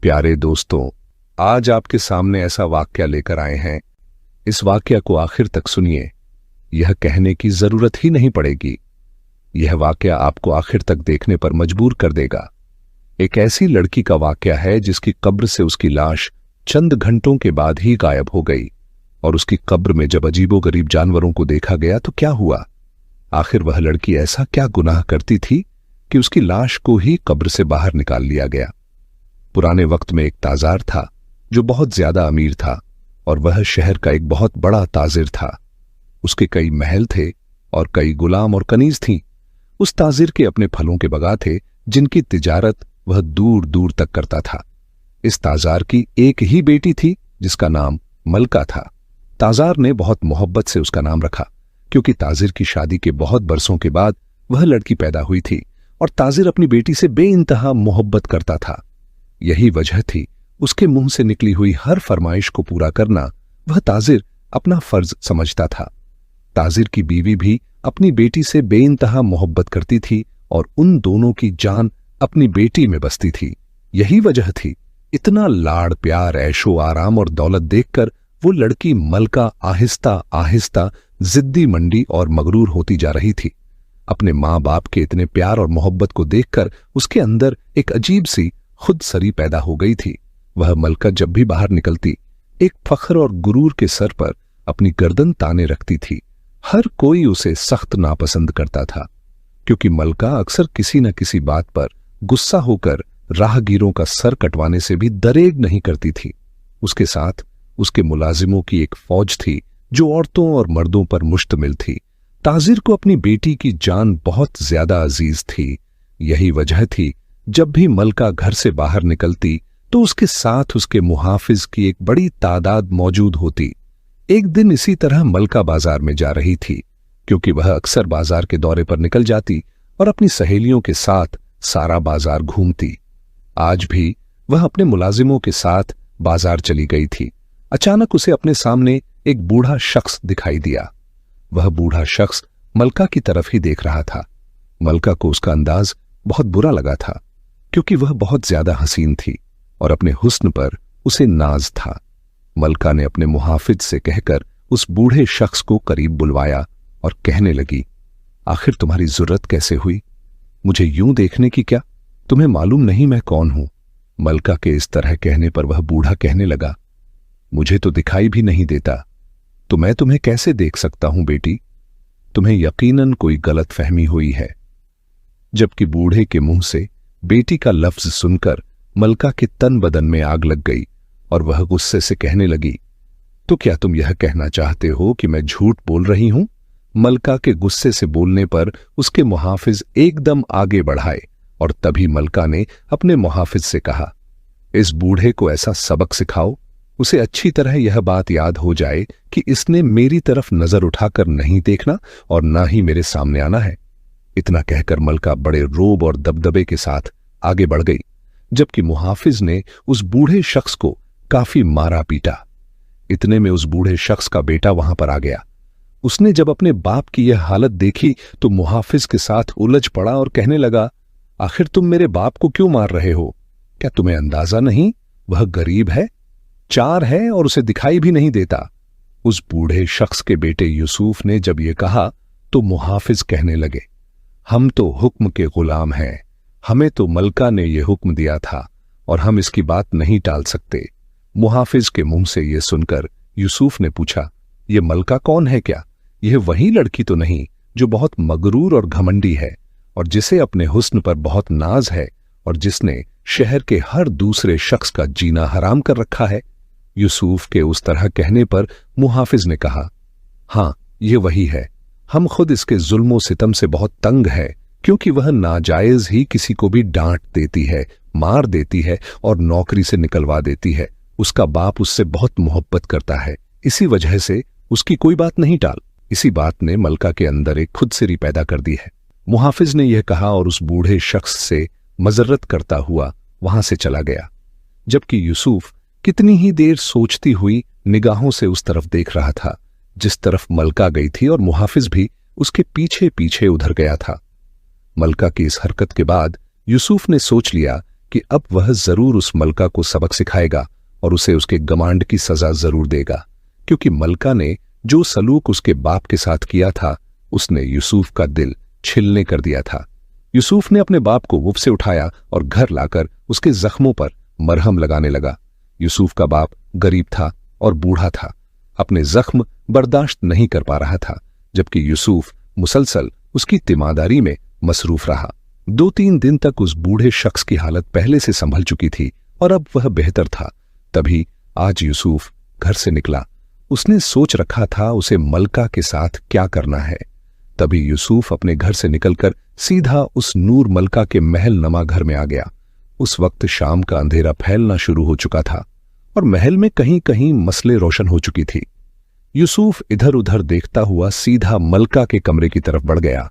प्यारे दोस्तों, आज आपके सामने ऐसा वाक्या लेकर आए हैं। इस वाक्या को आखिर तक सुनिए, यह कहने की जरूरत ही नहीं पड़ेगी। यह वाक्या आपको आखिर तक देखने पर मजबूर कर देगा। एक ऐसी लड़की का वाक्या है जिसकी कब्र से उसकी लाश चंद घंटों के बाद ही गायब हो गई, और उसकी कब्र में जब अजीबोगरीब जानवरों को देखा गया तो क्या हुआ? आखिर वह लड़की ऐसा क्या गुनाह करती थी कि उसकी लाश को ही कब्र से बाहर निकाल लिया गया? पुराने वक्त में एक ताजार था जो बहुत ज्यादा अमीर था, और वह शहर का एक बहुत बड़ा ताजिर था। उसके कई महल थे और कई गुलाम और कनीज थीं। उस ताजिर के अपने फलों के बगान थे जिनकी तिजारत वह दूर दूर तक करता था। इस ताजार की एक ही बेटी थी जिसका नाम मलका था। ताजार ने बहुत मोहब्बत से उसका नाम रखा, क्योंकि ताजिर की शादी के बहुत बरसों के बाद वह लड़की पैदा हुई थी और ताजिर अपनी बेटी से बेइंतहा मोहब्बत करता था। यही वजह थी उसके मुंह से निकली हुई हर फरमाइश को पूरा करना वह ताजिर अपना फर्ज समझता था। ताजिर की बीवी भी अपनी बेटी से बेइंतहा मोहब्बत करती थी और उन दोनों की जान अपनी बेटी में बसती थी। यही वजह थी इतना लाड़ प्यार, ऐशो आराम और दौलत देखकर वो लड़की मलका आहिस्ता आहिस्ता जिद्दी मंडी और मगरूर होती जा रही थी। अपने माँ बाप के इतने प्यार और मोहब्बत को देखकर उसके अंदर एक अजीब सी खुद सरी पैदा हो गई थी। वह मलका जब भी बाहर निकलती एक फख्र और गुरूर के सर पर अपनी गर्दन ताने रखती थी। हर कोई उसे सख्त नापसंद करता था, क्योंकि मलका अक्सर किसी न किसी बात पर गुस्सा होकर राहगीरों का सर कटवाने से भी दरेग नहीं करती थी। उसके साथ उसके मुलाजिमों की एक फौज थी जो औरतों और मर्दों पर मुश्तमिल थी। ताजिर को अपनी बेटी की जान बहुत ज्यादा अजीज थी। यही वजह थी जब भी मलका घर से बाहर निकलती तो उसके साथ उसके मुहाफिज की एक बड़ी तादाद मौजूद होती। एक दिन इसी तरह मलका बाजार में जा रही थी, क्योंकि वह अक्सर बाजार के दौरे पर निकल जाती और अपनी सहेलियों के साथ सारा बाजार घूमती। आज भी वह अपने मुलाजिमों के साथ बाजार चली गई थी। अचानक उसे अपने सामने एक बूढ़ा शख्स दिखाई दिया। वह बूढ़ा शख्स मलका की तरफ ही देख रहा था। मलका को उसका अंदाज बहुत बुरा लगा था, क्योंकि वह बहुत ज्यादा हसीन थी और अपने हुस्न पर उसे नाज था। मलका ने अपने मुहाफिज से कहकर उस बूढ़े शख्स को करीब बुलवाया और कहने लगी, आखिर तुम्हारी जरूरत कैसे हुई? मुझे यूं देखने की क्या? तुम्हें मालूम नहीं मैं कौन हूं? मलका के इस तरह कहने पर वह बूढ़ा कहने लगा, मुझे तो दिखाई भी नहीं देता, तो मैं तुम्हें कैसे देख सकता हूं बेटी? तुम्हें यकीनन कोई गलत फहमी हुई है। जबकि बूढ़े के मुंह से बेटी का लफ्ज सुनकर मलका के तन बदन में आग लग गई और वह गुस्से से कहने लगी, तो क्या तुम यह कहना चाहते हो कि मैं झूठ बोल रही हूं? मलका के गुस्से से बोलने पर उसके मुहाफिज एकदम आगे बढ़ाए और तभी मलका ने अपने मुहाफिज से कहा, इस बूढ़े को ऐसा सबक सिखाओ, उसे अच्छी तरह यह बात याद हो जाए कि इसने मेरी तरफ नजर उठाकर नहीं देखना और ना ही मेरे सामने आना है। इतना कहकर मलका बड़े रोब और दबदबे के साथ आगे बढ़ गई, जबकि मुहाफिज ने उस बूढ़े शख्स को काफी मारा पीटा। इतने में उस बूढ़े शख्स का बेटा वहां पर आ गया। उसने जब अपने बाप की यह हालत देखी तो मुहाफिज के साथ उलझ पड़ा और कहने लगा, आखिर तुम मेरे बाप को क्यों मार रहे हो? क्या तुम्हें अंदाजा नहीं वह गरीब है, चार है और उसे दिखाई भी नहीं देता? उस बूढ़े शख्स के बेटे यूसुफ ने जब यह कहा तो मुहाफिज कहने लगे, हम तो हुक्म के गुलाम हैं, हमें तो मलका ने यह हुक्म दिया था और हम इसकी बात नहीं टाल सकते। मुहाफिज के मुंह से यह सुनकर यूसुफ ने पूछा, यह मलका कौन है? क्या यह वही लड़की तो नहीं जो बहुत मगरूर और घमंडी है और जिसे अपने हुस्न पर बहुत नाज है और जिसने शहर के हर दूसरे शख्स का जीना हराम कर रखा है? यूसुफ के उस तरह कहने पर मुहाफिज ने कहा, हाँ ये वही है। हम खुद इसके जुल्मों सितम से बहुत तंग है, क्योंकि वह नाजायज ही किसी को भी डांट देती है, मार देती है और नौकरी से निकलवा देती है। उसका बाप उससे बहुत मोहब्बत करता है, इसी वजह से उसकी कोई बात नहीं टाल। इसी बात ने मलका के अंदर एक खुदसिरी पैदा कर दी है। मुहाफिज ने यह कहा और उस बूढ़े शख्स से मजर्रत करता हुआ वहां से चला गया, जबकि यूसुफ कितनी ही देर सोचती हुई निगाहों से उस तरफ देख रहा था जिस तरफ मलका गई थी, और मुहाफिज भी उसके पीछे पीछे उधर गया था। मलका की इस हरकत के बाद यूसुफ ने सोच लिया कि अब वह जरूर उस मलका को सबक सिखाएगा और उसे उसके गमांड की सजा जरूर देगा, क्योंकि मलका ने जो सलूक उसके बाप के साथ किया था उसने यूसुफ का दिल छिलने कर दिया था। यूसुफ ने अपने बाप को वुफ से उठाया और घर लाकर उसके जख्मों पर मरहम लगाने लगा। यूसुफ का बाप गरीब था और बूढ़ा था, अपने जख्म बर्दाश्त नहीं कर पा रहा था, जबकि यूसुफ मुसलसल उसकी तीमारदारी में मसरूफ रहा। 2-3 दिन तक उस बूढ़े शख्स की हालत पहले से संभल चुकी थी और अब वह बेहतर था। तभी आज यूसुफ घर से निकला। उसने सोच रखा था उसे मलका के साथ क्या करना है। तभी यूसुफ अपने घर से निकलकर सीधा उस नूर मलका के महल नमा घर में आ गया। उस वक्त शाम का अंधेरा फैलना शुरू हो चुका था और महल में कहीं कहीं मसले रोशन हो चुकी थी। यूसुफ इधर उधर देखता हुआ सीधा मलका के कमरे की तरफ बढ़ गया।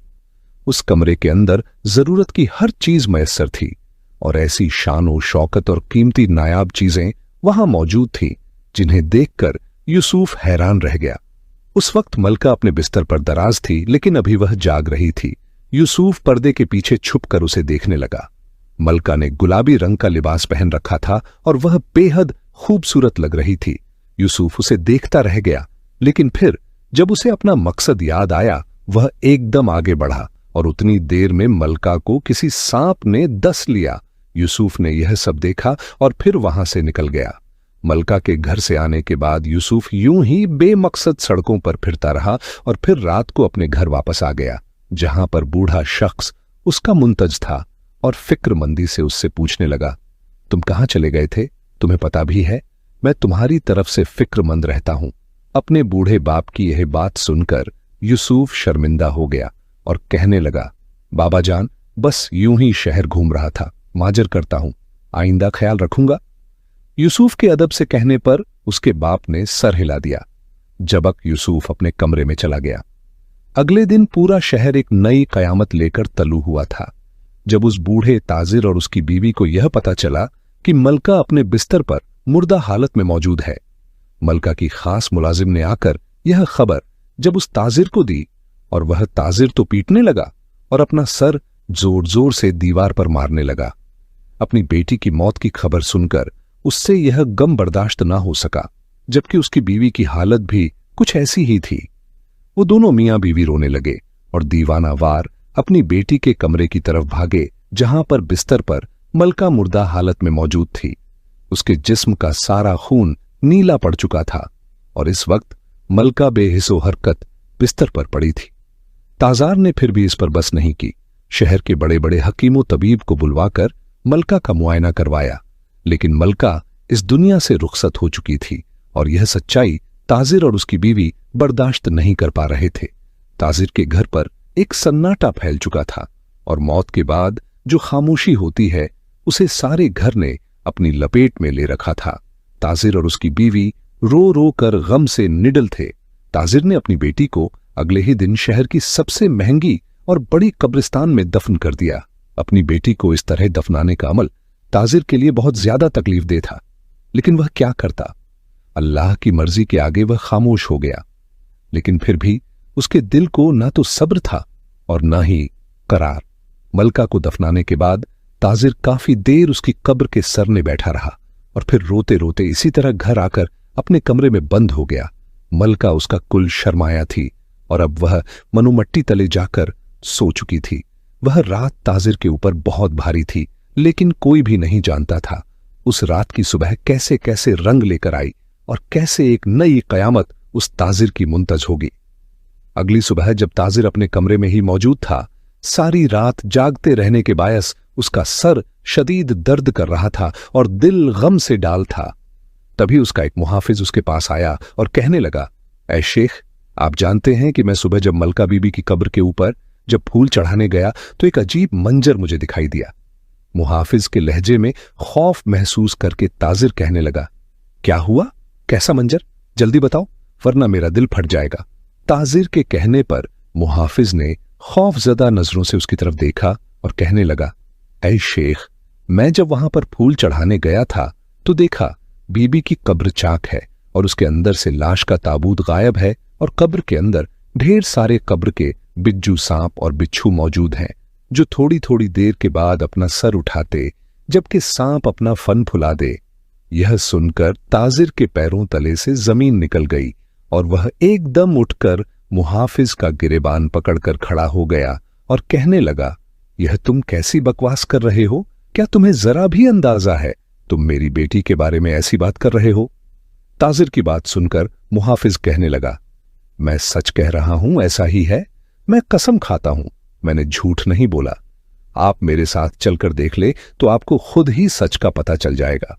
उस कमरे के अंदर जरूरत की हर चीज मयस्सर थी और ऐसी शान शौकत और कीमती नायाब चीजें वहां मौजूद थी जिन्हें देखकर यूसुफ हैरान रह गया। उस वक्त मलका अपने बिस्तर पर दराज थी, लेकिन अभी वह जाग रही थी। यूसुफ पर्दे के पीछे छुपकर उसे देखने लगा। मलका ने गुलाबी रंग का लिबास पहन रखा था और वह बेहद खूबसूरत लग रही थी। यूसुफ उसे देखता रह गया, लेकिन फिर जब उसे अपना मकसद याद आया वह एकदम आगे बढ़ा और उतनी देर में मलका को किसी सांप ने डस लिया। यूसुफ ने यह सब देखा और फिर वहां से निकल गया। मलका के घर से आने के बाद यूसुफ यूं ही बेमकसद सड़कों पर फिरता रहा और फिर रात को अपने घर वापस आ गया, जहां पर बूढ़ा शख्स उसका मुंतज था और फिक्रमंदी से उससे पूछने लगा, तुम कहां चले गए थे? तुम्हें पता भी है मैं तुम्हारी तरफ से फिक्रमंद रहता हूं। अपने बूढ़े बाप की यह बात सुनकर यूसुफ शर्मिंदा हो गया और कहने लगा, बाबा जान, बस यूं ही शहर घूम रहा था, माजर करता हूं, आइंदा ख्याल रखूंगा। यूसुफ के अदब से कहने पर उसके बाप ने सर हिला दिया। जबक यूसुफ अपने कमरे में चला गया। अगले दिन पूरा शहर एक नई कयामत लेकर तल्लू हुआ था। जब उस बूढ़े ताजिर और उसकी बीवी को यह पता चला कि मलका अपने बिस्तर पर मुर्दा हालत में मौजूद है, मलका की खास मुलाजिम ने आकर यह खबर जब उस ताजिर को दी और वह ताजिर तो पीटने लगा और अपना सर जोर जोर से दीवार पर मारने लगा। अपनी बेटी की मौत की खबर सुनकर उससे यह गम बर्दाश्त ना हो सका, जबकि उसकी बीवी की हालत भी कुछ ऐसी ही थी। वो दोनों मियां बीवी रोने लगे और दीवाना वार अपनी बेटी के कमरे की तरफ भागे, जहां पर बिस्तर पर मलका मुर्दा हालत में मौजूद थी। उसके जिस्म का सारा खून नीला पड़ चुका था और इस वक्त मलका बेहिसो हरकत बिस्तर पर पड़ी थी। ताजार ने फिर भी इस पर बस नहीं की। शहर के बड़े बड़े हकीमों तबीब को बुलवाकर मलका का मुआयना करवाया, लेकिन मलका इस दुनिया से रुखसत हो चुकी थी और यह सच्चाई ताजिर और उसकी बीवी बर्दाश्त नहीं कर पा रहे थे। ताजिर के घर पर एक सन्नाटा फैल चुका था और मौत के बाद जो खामोशी होती है उसे सारे घर ने अपनी लपेट में ले रखा था। ताजिर और उसकी बीवी रो रो कर गम से निडल थे। ताजिर ने अपनी बेटी को अगले ही दिन शहर की सबसे महंगी और बड़ी कब्रिस्तान में दफन कर दिया। अपनी बेटी को इस तरह दफनाने का अमल ताजिर के लिए बहुत ज्यादा तकलीफदेह था, लेकिन वह क्या करता। अल्लाह की मर्जी के आगे वह खामोश हो गया, लेकिन फिर भी उसके दिल को ना तो सब्र था और ना ही करार। मलका को दफनाने के बाद ताजिर काफी देर उसकी कब्र के सरने बैठा रहा और फिर रोते रोते इसी तरह घर आकर अपने कमरे में बंद हो गया। मलका उसका कुल शर्माया थी और अब वह मनुमट्टी तले जाकर सो चुकी थी। वह रात ताजिर के ऊपर बहुत भारी थी, लेकिन कोई भी नहीं जानता था उस रात की सुबह कैसे कैसे रंग लेकर आई और कैसे एक नई कयामत उस ताजिर की मुंतज होगी। अगली सुबह जब ताजिर अपने कमरे में ही मौजूद था, सारी रात जागते रहने के बायस उसका सर शदीद दर्द कर रहा था और दिल गम से डाल था। तभी उसका एक मुहाफिज उसके पास आया और कहने लगा, ऐ शेख, आप जानते हैं कि मैं सुबह जब मलका बीबी की कब्र के ऊपर जब फूल चढ़ाने गया तो एक अजीब मंजर मुझे दिखाई दिया। मुहाफिज के लहजे में खौफ महसूस करके ताजिर कहने लगा, क्या हुआ? कैसा मंजर? जल्दी बताओ, वरना मेरा दिल फट जाएगा। ताजिर के कहने पर मुहाफिज ने खौफजदा नजरों से उसकी तरफ देखा और कहने लगा, ऐ शेख, मैं जब वहां पर फूल चढ़ाने गया था तो देखा बीबी की कब्र चाक है और उसके अंदर से लाश का ताबूत गायब है और कब्र के अंदर ढेर सारे कब्र के बिज्जू सांप और बिच्छू मौजूद हैं, जो थोड़ी थोड़ी देर के बाद अपना सर उठाते जबकि सांप अपना फन फुला दे। यह सुनकर ताजिर के पैरों तले से जमीन निकल गई और वह एकदम उठकर मुहाफिज का गिरेबान पकड़कर खड़ा हो गया और कहने लगा, यह तुम कैसी बकवास कर रहे हो? क्या तुम्हें जरा भी अंदाजा है तुम मेरी बेटी के बारे में ऐसी बात कर रहे हो? ताजिर की बात सुनकर मुहाफिज कहने लगा, मैं सच कह रहा हूं, ऐसा ही है। मैं कसम खाता हूं, मैंने झूठ नहीं बोला। आप मेरे साथ चलकर देख ले तो आपको खुद ही सच का पता चल जाएगा।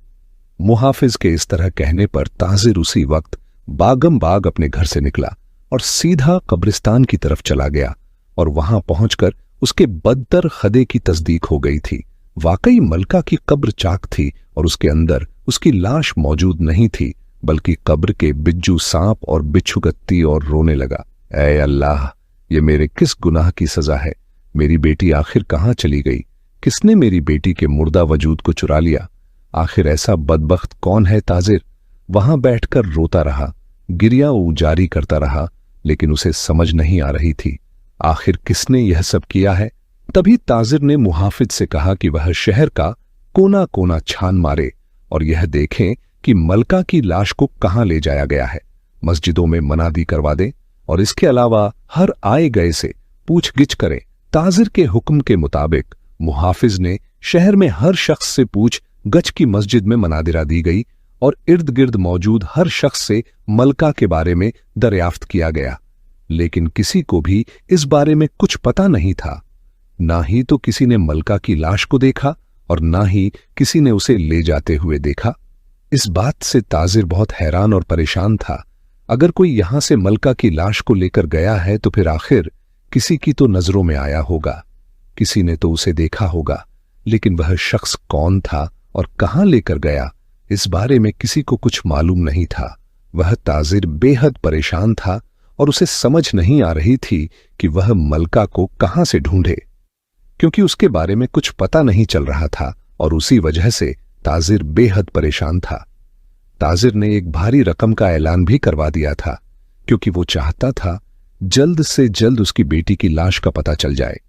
मुहाफिज के इस तरह कहने पर ताजिर उसी वक्त बागम बाग अपने घर से निकला और सीधा कब्रिस्तान की तरफ चला गया और वहां पहुंचकर उसके बदतर खदे की तस्दीक हो गई थी। वाकई मलका की कब्र चाक थी और उसके अंदर उसकी लाश मौजूद नहीं थी, बल्कि कब्र के बिज्जू सांप और बिच्छू गत्ती, और रोने लगा, ऐ अल्लाह, ये मेरे किस गुनाह की सजा है? मेरी बेटी आखिर कहां चली गई? किसने मेरी बेटी के मुर्दा वजूद को चुरा लिया? आखिर ऐसा बदबख्त कौन है? ताजिर वहां बैठकर रोता रहा, गिरिया जारी करता रहा, लेकिन उसे समझ नहीं आ रही थी आखिर किसने यह सब किया है। तभी ताजिर ने मुहाफिज से कहा कि वह शहर का कोना कोना छान मारे और यह देखें कि मलका की लाश को कहां ले जाया गया है। मस्जिदों में मनादी करवा दें और इसके अलावा हर आए गए से पूछगिछ करें। ताजिर के हुक्म के मुताबिक मुहाफिज ने शहर में हर शख्स से पूछ गछ की मस्जिद में मनादिरा दी गई और इर्द गिर्द मौजूद हर शख्स से मलका के बारे में दरियाफ्त किया गया, लेकिन किसी को भी इस बारे में कुछ पता नहीं था। ना ही तो किसी ने मलका की लाश को देखा और ना ही किसी ने उसे ले जाते हुए देखा। इस बात से ताजिर बहुत हैरान और परेशान था। अगर कोई यहां से मलका की लाश को लेकर गया है तो फिर आखिर किसी की तो नजरों में आया होगा, किसी ने तो उसे देखा होगा, लेकिन वह शख्स कौन था और कहां लेकर गया, इस बारे में किसी को कुछ मालूम नहीं था। वह ताजिर बेहद परेशान था और उसे समझ नहीं आ रही थी कि वह मलका को कहां से ढूंढे, क्योंकि उसके बारे में कुछ पता नहीं चल रहा था और उसी वजह से ताजिर बेहद परेशान था। ताजिर ने एक भारी रकम का ऐलान भी करवा दिया था, क्योंकि वो चाहता था जल्द से जल्द उसकी बेटी की लाश का पता चल जाए।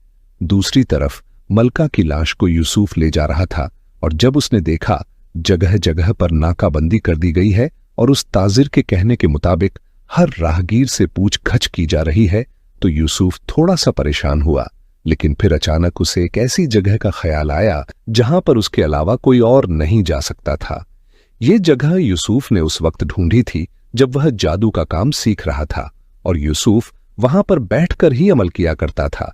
दूसरी तरफ मलका की लाश को यूसुफ ले जा रहा था और जब उसने देखा जगह जगह पर नाकाबंदी कर दी गई है और उस ताजिर के कहने के मुताबिक हर राहगीर से पूछगछ की जा रही है, तो यूसुफ थोड़ा सा परेशान हुआ। लेकिन फिर अचानक उसे एक ऐसी जगह का ख्याल आया जहां पर उसके अलावा कोई और नहीं जा सकता था। ये जगह यूसुफ ने उस वक्त ढूंढी थी जब वह जादू का काम सीख रहा था और यूसुफ वहां पर बैठकर ही अमल किया करता था।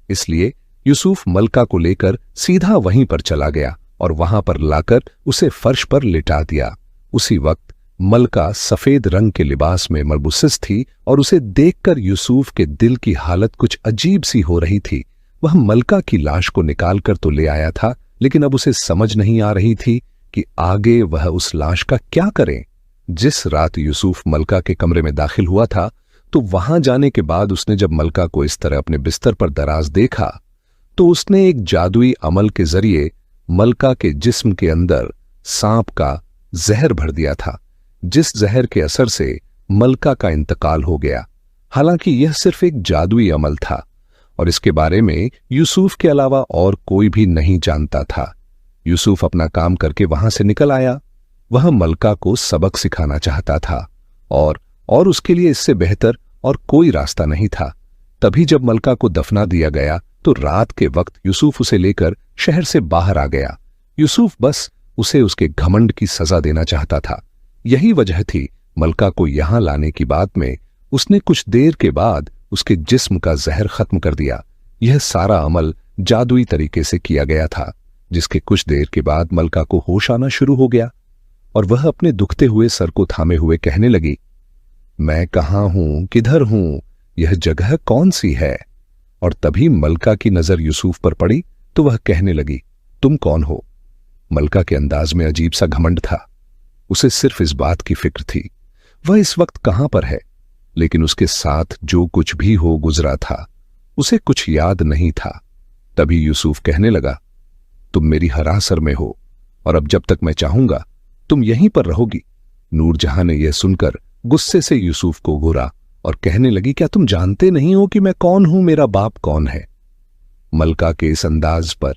इसलिए यूसुफ मलका को लेकर सीधा वहीं पर चला गया और वहां पर लाकर उसे फर्श पर लिटा दिया। उसी वक्त मलका सफेद रंग के लिबास में मलबूसिस थी और उसे देखकर यूसुफ के दिल की हालत कुछ अजीब सी हो रही थी। वह मलका की लाश को निकाल कर तो ले आया था, लेकिन अब उसे समझ नहीं आ रही थी कि आगे वह उस लाश का क्या करे। जिस रात यूसुफ मलका के कमरे में दाखिल हुआ था, तो वहां जाने के बाद उसने जब मलका को इस तरह अपने बिस्तर पर दराज देखा, तो उसने एक जादुई अमल के जरिए मलका के जिस्म के अंदर सांप का जहर भर दिया था, जिस जहर के असर से मलका का इंतकाल हो गया। हालांकि यह सिर्फ एक जादुई अमल था और इसके बारे में यूसुफ के अलावा और कोई भी नहीं जानता था। यूसुफ अपना काम करके वहां से निकल आया। वह मलका को सबक सिखाना चाहता था और उसके लिए इससे बेहतर और कोई रास्ता नहीं था। तभी जब मलका को दफना दिया गया तो रात के वक्त यूसुफ उसे लेकर शहर से बाहर आ गया। यूसुफ बस उसे उसके घमंड की सजा देना चाहता था। यही वजह थी मलका को यहां लाने की बात में उसने कुछ देर के बाद उसके जिस्म का जहर खत्म कर दिया। यह सारा अमल जादुई तरीके से किया गया था, जिसके कुछ देर के बाद मलका को होश आना शुरू हो गया और वह अपने दुखते हुए सर को थामे हुए कहने लगी, मैं कहां हूं, किधर हूं, यह जगह कौन सी है? और तभी मलका की नजर यूसुफ पर पड़ी तो वह कहने लगी, तुम कौन हो? मलका के अंदाज में अजीब सा घमंड था। उसे सिर्फ इस बात की फिक्र थी वह इस वक्त कहां पर है, लेकिन उसके साथ जो कुछ भी हो गुजरा था उसे कुछ याद नहीं था। तभी यूसुफ कहने लगा, तुम मेरी हरासर में हो और अब जब तक मैं चाहूंगा तुम यहीं पर रहोगी। नूरजहां ने यह सुनकर गुस्से से यूसुफ को घूरा और कहने लगी, क्या तुम जानते नहीं हो कि मैं कौन हूं, मेरा बाप कौन है? मलका के इस अंदाज पर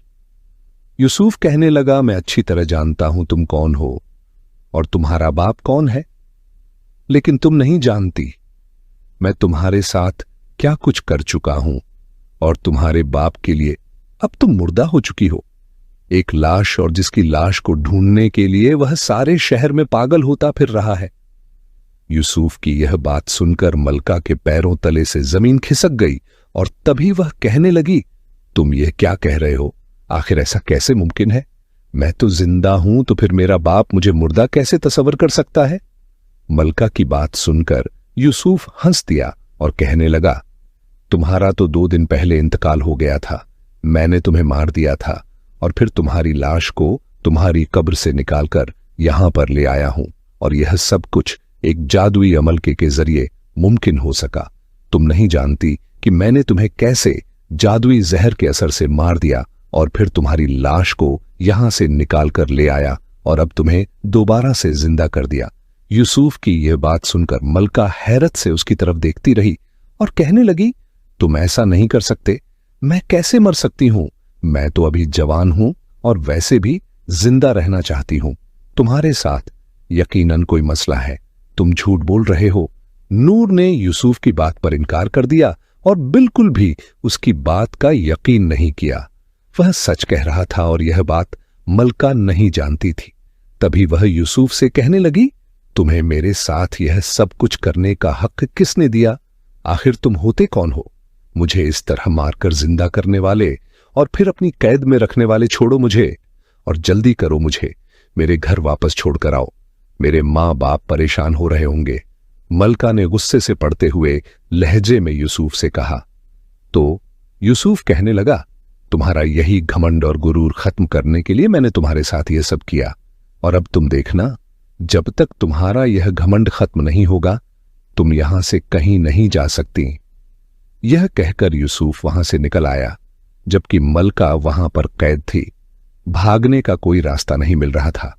यूसुफ कहने लगा, मैं अच्छी तरह जानता हूं तुम कौन हो और तुम्हारा बाप कौन है, लेकिन तुम नहीं जानती मैं तुम्हारे साथ क्या कुछ कर चुका हूं और तुम्हारे बाप के लिए अब तुम मुर्दा हो चुकी हो, एक लाश, और जिसकी लाश को ढूंढने के लिए वह सारे शहर में पागल होता फिर रहा है। यूसुफ की यह बात सुनकर मलका के पैरों तले से जमीन खिसक गई और तभी वह कहने लगी, तुम यह क्या कह रहे हो? आखिर ऐसा कैसे मुमकिन है? मैं तो जिंदा हूं, तो फिर मेरा बाप मुझे मुर्दा कैसे तस्वर कर सकता है? मलका की बात सुनकर यूसुफ हंस दिया और कहने लगा, तुम्हारा तो 2 दिन पहले इंतकाल हो गया था, मैंने तुम्हें मार दिया था और फिर तुम्हारी लाश को तुम्हारी कब्र से निकालकर यहां पर ले आया हूं, और यह सब कुछ एक जादुई अमल के जरिए मुमकिन हो सका। तुम नहीं जानती कि मैंने तुम्हें कैसे जादुई जहर के असर से मार दिया और फिर तुम्हारी लाश को यहां से निकालकर ले आया और अब तुम्हें दोबारा से जिंदा कर दिया। यूसुफ की यह बात सुनकर मलका हैरत से उसकी तरफ देखती रही और कहने लगी, तुम ऐसा नहीं कर सकते, मैं कैसे मर सकती हूं? मैं तो अभी जवान हूं और वैसे भी जिंदा रहना चाहती हूं। तुम्हारे साथ यकीनन कोई मसला है, तुम झूठ बोल रहे हो। नूर ने यूसुफ की बात पर इनकार कर दिया और बिल्कुल भी उसकी बात का यकीन नहीं किया। वह सच कह रहा था और यह बात मलका नहीं जानती थी। तभी वह यूसुफ से कहने लगी, तुम्हें मेरे साथ यह सब कुछ करने का हक किसने दिया? आखिर तुम होते कौन हो? मुझे इस तरह मारकर जिंदा करने वाले और फिर अपनी कैद में रखने वाले छोड़ो मुझे, और जल्दी करो, मुझे मेरे घर वापस छोड़कर आओ, मेरे माँ बाप परेशान हो रहे होंगे। मलका ने गुस्से से पड़ते हुए लहजे में यूसुफ से कहा। तो यूसुफ कहने लगा, तुम्हारा यही घमंड और गुरूर खत्म करने के लिए मैंने तुम्हारे साथ यह सब किया, और अब तुम देखना, जब तक तुम्हारा यह घमंड खत्म नहीं होगा तुम यहां से कहीं नहीं जा सकती। यह कहकर यूसुफ वहां से निकल आया, जबकि मलका वहां पर कैद थी। भागने का कोई रास्ता नहीं मिल रहा था।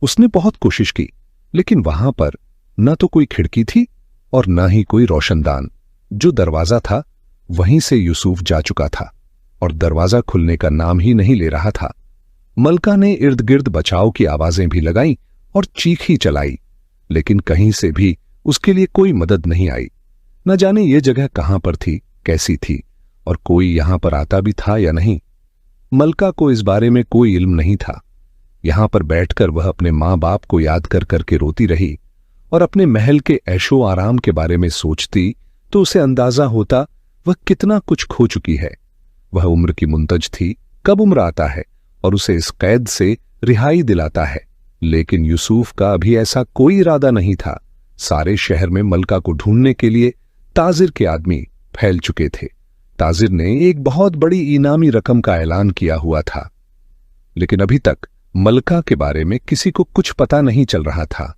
उसने बहुत कोशिश की, लेकिन वहां पर न तो कोई खिड़की थी और न ही कोई रोशनदान। जो दरवाजा था वहीं से यूसुफ जा चुका था और दरवाजा खुलने का नाम ही नहीं ले रहा था। मलका ने इर्द गिर्द बचाव की आवाजें भी लगाई और चीखी चलाई, लेकिन कहीं से भी उसके लिए कोई मदद नहीं आई। न जाने ये जगह कहां पर थी, कैसी थी, और कोई यहां पर आता भी था या नहीं। मलका को इस बारे में कोई इल्म नहीं था। यहां पर बैठकर वह अपने मां बाप को याद कर करके रोती रही और अपने महल के ऐशो आराम के बारे में सोचती तो उसे अंदाजा होता वह कितना कुछ खो चुकी है। वह उम्र की मुंतज थी, कब उम्र आता है और उसे इस कैद से रिहाई दिलाता है। लेकिन यूसुफ का अभी ऐसा कोई इरादा नहीं था। सारे शहर में मलका को ढूंढने के लिए ताजिर के आदमी फैल चुके थे। ताजिर ने एक बहुत बड़ी इनामी रकम का ऐलान किया हुआ था, लेकिन अभी तक मलका के बारे में किसी को कुछ पता नहीं चल रहा था।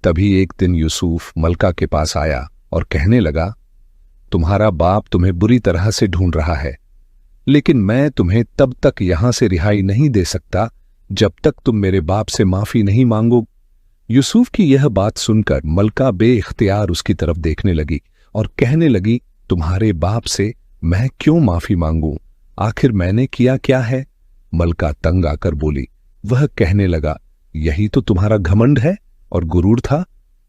तभी एक दिन यूसुफ मलका के पास आया और कहने लगा, तुम्हारा बाप तुम्हें बुरी तरह से ढूंढ रहा है, लेकिन मैं तुम्हें तब तक यहां से रिहाई नहीं दे सकता जब तक तुम मेरे बाप से माफी नहीं मांगो। यूसुफ की यह बात सुनकर मलका बेइख्तियार उसकी तरफ देखने लगी और कहने लगी, तुम्हारे बाप से मैं क्यों माफी मांगूं? आखिर मैंने किया क्या है? मलका तंग आकर बोली। वह कहने लगा, यही तो तुम्हारा घमंड है और गुरूर था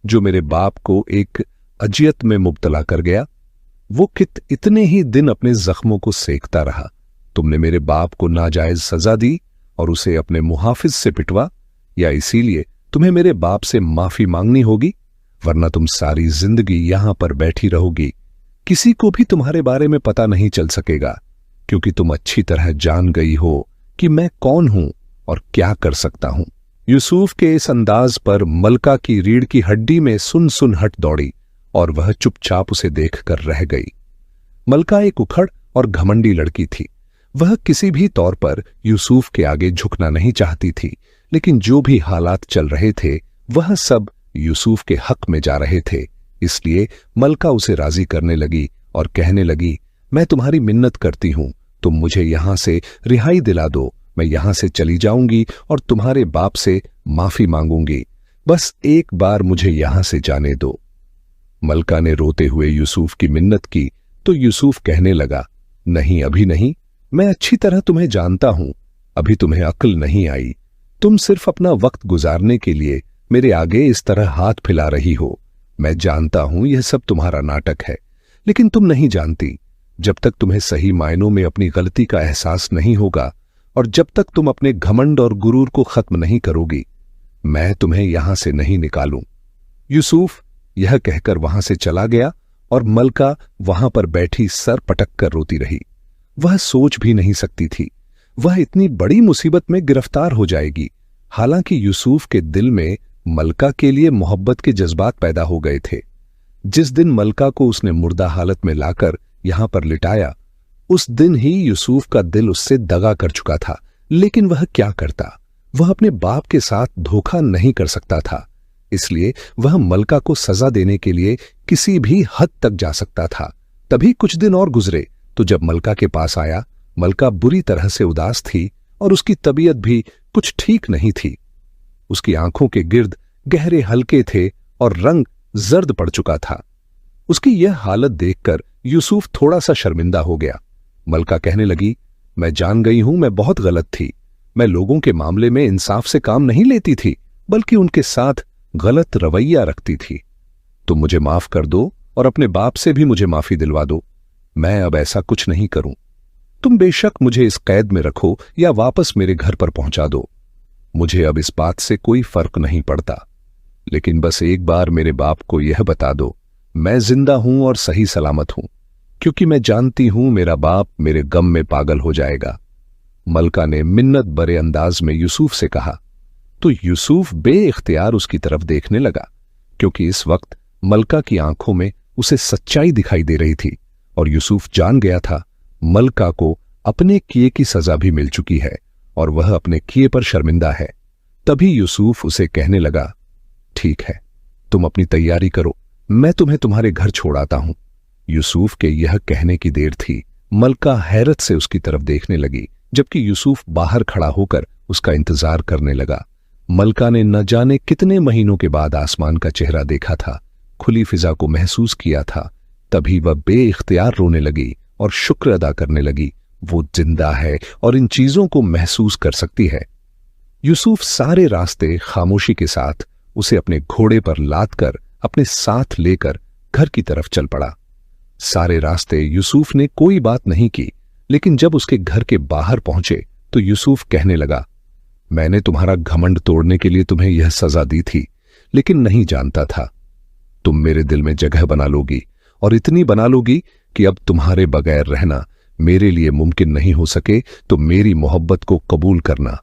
जो मेरे बाप को एक अजियत में मुब्तला कर गया। वो इतने ही दिन अपने जख्मों को सेकता रहा। तुमने मेरे बाप को नाजायज सजा दी और उसे अपने मुहाफिज से पिटवा, या इसीलिए तुम्हें मेरे बाप से माफी मांगनी होगी, वरना तुम सारी जिंदगी यहां पर बैठी रहोगी। किसी को भी तुम्हारे बारे में पता नहीं चल सकेगा, क्योंकि तुम अच्छी तरह जान गई हो कि मैं कौन हूं और क्या कर सकता हूं। यूसुफ के इस अंदाज पर मलका की रीढ़ की हड्डी में सुन सुन हट दौड़ी और वह चुपचाप उसे देखकर रह गई। मलका एक उखड़ और घमंडी लड़की थी। वह किसी भी तौर पर यूसुफ के आगे झुकना नहीं चाहती थी, लेकिन जो भी हालात चल रहे थे वह सब यूसुफ के हक में जा रहे थे। इसलिए मलका उसे राजी करने लगी और कहने लगी, मैं तुम्हारी मिन्नत करती हूं, तुम मुझे यहां से रिहाई दिला दो। मैं यहां से चली जाऊंगी और तुम्हारे बाप से माफी मांगूंगी। बस एक बार मुझे यहां से जाने दो। मलका ने रोते हुए यूसुफ की मिन्नत की तो यूसुफ कहने लगा, नहीं, अभी नहीं, मैं अच्छी तरह तुम्हें जानता हूं। अभी तुम्हें अक्ल नहीं आई। तुम सिर्फ अपना वक्त गुजारने के लिए मेरे आगे इस तरह हाथ फैला रही हो। मैं जानता हूं यह सब तुम्हारा नाटक है, लेकिन तुम नहीं जानती, जब तक तुम्हें सही मायनों में अपनी गलती का एहसास नहीं होगा और जब तक तुम अपने घमंड और गुरूर को खत्म नहीं करोगी, मैं तुम्हें यहां से नहीं निकालूं। यूसुफ यह कहकर वहां से चला गया और मलका वहां पर बैठी सर पटक कर रोती रही। वह सोच भी नहीं सकती थी वह इतनी बड़ी मुसीबत में गिरफ्तार हो जाएगी। हालांकि यूसुफ के दिल में मलका के लिए मोहब्बत के जज्बात पैदा हो गए थे। जिस दिन मलका को उसने मुर्दा हालत में लाकर यहां पर लिटाया, उस दिन ही यूसुफ का दिल उससे दगा कर चुका था। लेकिन वह क्या करता? वह अपने बाप के साथ धोखा नहीं कर सकता था, इसलिए वह मलका को सजा देने के लिए किसी भी हद तक जा सकता था। तभी कुछ दिन और गुजरे तो जब मलका के पास आया, मलका बुरी तरह से उदास थी और उसकी तबीयत भी कुछ ठीक नहीं थी। उसकी आंखों के गिर्द गहरे हल्के थे और रंग जर्द पड़ चुका था। उसकी यह हालत देखकर यूसुफ थोड़ा सा शर्मिंदा हो गया। मलका कहने लगी, मैं जान गई हूं मैं बहुत गलत थी। मैं लोगों के मामले में इंसाफ से काम नहीं लेती थी, बल्कि उनके साथ गलत रवैया रखती थी। तुम मुझे माफ कर दो और अपने बाप से भी मुझे माफी दिलवा दो। मैं अब ऐसा कुछ नहीं करूं। तुम बेशक मुझे इस कैद में रखो या वापस मेरे घर पर पहुंचा दो, मुझे अब इस बात से कोई फर्क नहीं पड़ता। लेकिन बस एक बार मेरे बाप को यह बता दो मैं जिंदा हूं और सही सलामत हूं, क्योंकि मैं जानती हूं मेरा बाप मेरे गम में पागल हो जाएगा। मलका ने मिन्नत भरे अंदाज में यूसुफ से कहा। तो यूसुफ बेइख्तियार उसकी तरफ देखने लगा, क्योंकि इस वक्त मलका की आंखों में उसे सच्चाई दिखाई दे रही थी और यूसुफ जान गया था मलका को अपने किए की सजा भी मिल चुकी है और वह अपने किए पर शर्मिंदा है। तभी यूसुफ उसे कहने लगा, ठीक है, तुम अपनी तैयारी करो, मैं तुम्हें तुम्हारे घर छोड़ आता हूं। यूसुफ के यह कहने की देर थी। मलका हैरत से उसकी तरफ देखने लगी, जबकि यूसुफ बाहर खड़ा होकर उसका इंतजार करने लगा। मलका ने न जाने कितने महीनों के बाद आसमान का चेहरा देखा था, खुली फिजा को महसूस किया था। तभी वह बेइख्तियार रोने लगी और शुक्र अदा करने लगी, वो जिंदा है और इन चीजों को महसूस कर सकती है। यूसुफ सारे रास्ते खामोशी के साथ उसे अपने घोड़े पर लाद कर अपने साथ लेकर घर की तरफ चल पड़ा। सारे रास्ते यूसुफ ने कोई बात नहीं की, लेकिन जब उसके घर के बाहर पहुंचे तो यूसुफ कहने लगा, मैंने तुम्हारा घमंड तोड़ने के लिए तुम्हें यह सजा दी थी, लेकिन नहीं जानता था तुम मेरे दिल में जगह बना लोगी और इतनी बना लोगी कि अब तुम्हारे बगैर रहना मेरे लिए मुमकिन नहीं हो सके, तो मेरी मोहब्बत को कबूल करना।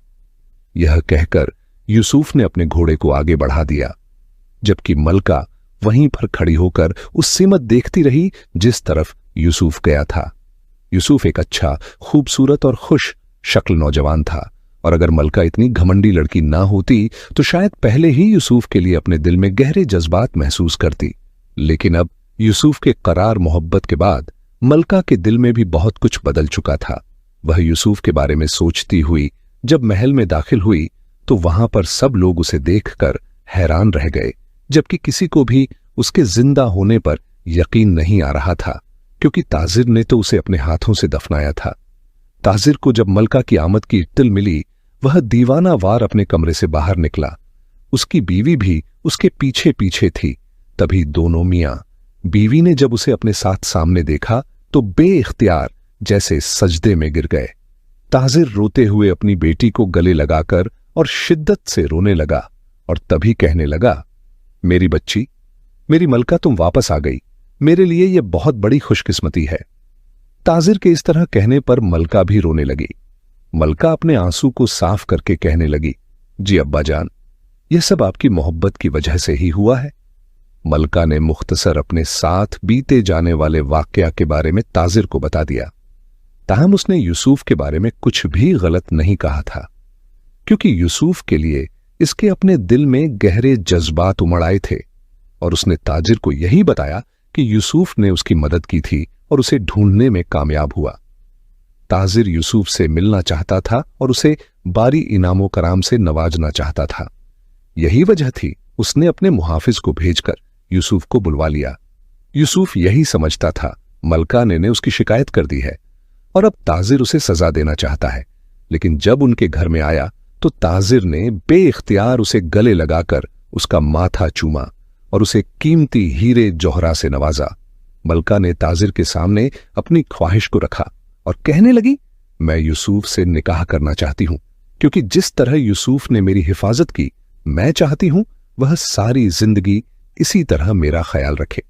यह कहकर यूसुफ ने अपने घोड़े को आगे बढ़ा दिया, जबकि मलका वहीं पर खड़ी होकर उस सीमत देखती रही जिस तरफ यूसुफ गया था। यूसुफ एक अच्छा, खूबसूरत और खुश शक्ल नौजवान था, और अगर मलका इतनी घमंडी लड़की ना होती तो शायद पहले ही यूसुफ के लिए अपने दिल में गहरे जज्बात महसूस करती। लेकिन अब यूसुफ के करार मोहब्बत के बाद मलका के दिल में भी बहुत कुछ बदल चुका था। वह यूसुफ के बारे में सोचती हुई जब महल में दाखिल हुई तो वहां पर सब लोग उसे देखकर हैरान रह गए, जबकि किसी को भी उसके जिंदा होने पर यकीन नहीं आ रहा था, क्योंकि ताजिर ने तो उसे अपने हाथों से दफनाया था। ताजिर को जब मलका की आमद की इत्तल मिली, वह दीवाना वार अपने कमरे से बाहर निकला। उसकी बीवी भी उसके पीछे पीछे थी। तभी दोनों मियां बीवी ने जब उसे अपने साथ सामने देखा तो बेइख्तियार जैसे सजदे में गिर गए। ताजिर रोते हुए अपनी बेटी को गले लगाकर और शिद्दत से रोने लगा और तभी कहने लगा, मेरी बच्ची, मेरी मलका, तुम वापस आ गई। मेरे लिए यह बहुत बड़ी खुशकिस्मती है। ताजिर के इस तरह कहने पर मलका भी रोने लगी। मलका अपने आंसू को साफ करके कहने लगी, जी अब्बा जान, यह सब आपकी मोहब्बत की वजह से ही हुआ है। मलका ने मुख्तसर अपने साथ बीते जाने वाले वाकया के बारे में ताजिर को बता दिया। ताहम उसने यूसुफ के बारे में कुछ भी गलत नहीं कहा था, क्योंकि यूसुफ के लिए इसके अपने दिल में गहरे जज्बात उमड़ आए थे, और उसने ताजिर को यही बताया कि यूसुफ ने उसकी मदद की थी और उसे ढूंढने में कामयाब हुआ। ताजिर यूसुफ से मिलना चाहता था और उसे बारी इनामो कराम से नवाजना चाहता था। यही वजह थी उसने अपने मुहाफिज को भेजकर यूसुफ को बुलवा लिया। यूसुफ यही समझता था मलका ने उसकी शिकायत कर दी है और अब ताजिर उसे सजा देना चाहता है, लेकिन जब उनके घर में आया तो ताजिर ने बेइख्तियार उसे गले लगाकर उसका माथा चूमा और उसे कीमती हीरे जौहरा से नवाजा। मलका ने ताजिर के सामने अपनी ख्वाहिश को रखा और कहने लगी, मैं यूसुफ से निकाह करना चाहती हूं, क्योंकि जिस तरह यूसुफ ने मेरी हिफाजत की, मैं चाहती हूं वह सारी जिंदगी इसी तरह मेरा ख्याल रखे।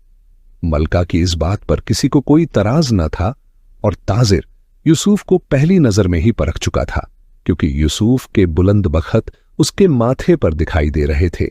मलका की इस बात पर किसी को कोई तराज न था और ताजिर यूसुफ को पहली नजर में ही परख चुका था, क्योंकि यूसुफ के बुलंद बखत उसके माथे पर दिखाई दे रहे थे।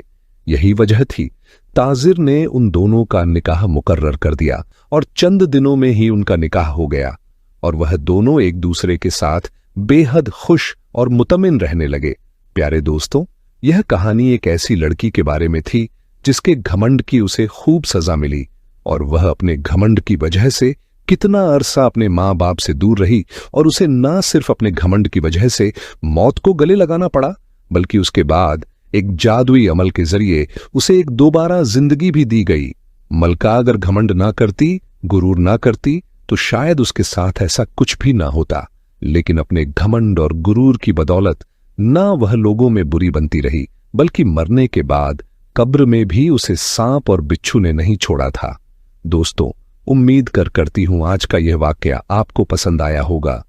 यही वजह थी ताजिर ने उन दोनों का निकाह मुकर्रर कर दिया और चंद दिनों में ही उनका निकाह हो गया और वह दोनों एक दूसरे के साथ बेहद खुश और मुतमिन रहने लगे। प्यारे दोस्तों, यह कहानी एक ऐसी लड़की के बारे में थी जिसके घमंड की उसे खूब सजा मिली और वह अपने घमंड की वजह से कितना अरसा अपने मां बाप से दूर रही और उसे न सिर्फ अपने घमंड की वजह से मौत को गले लगाना पड़ा, बल्कि उसके बाद एक जादुई अमल के जरिए उसे एक दोबारा जिंदगी भी दी गई। मलका अगर घमंड ना करती, गुरूर ना करती, तो शायद उसके साथ ऐसा कुछ भी ना होता, लेकिन अपने घमंड और गुरूर की बदौलत ना वह लोगों में बुरी बनती रही, बल्कि मरने के बाद कब्र में भी उसे सांप और बिच्छू ने नहीं छोड़ा था। दोस्तों, उम्मीद करती हूं आज का यह वाकया आपको पसंद आया होगा।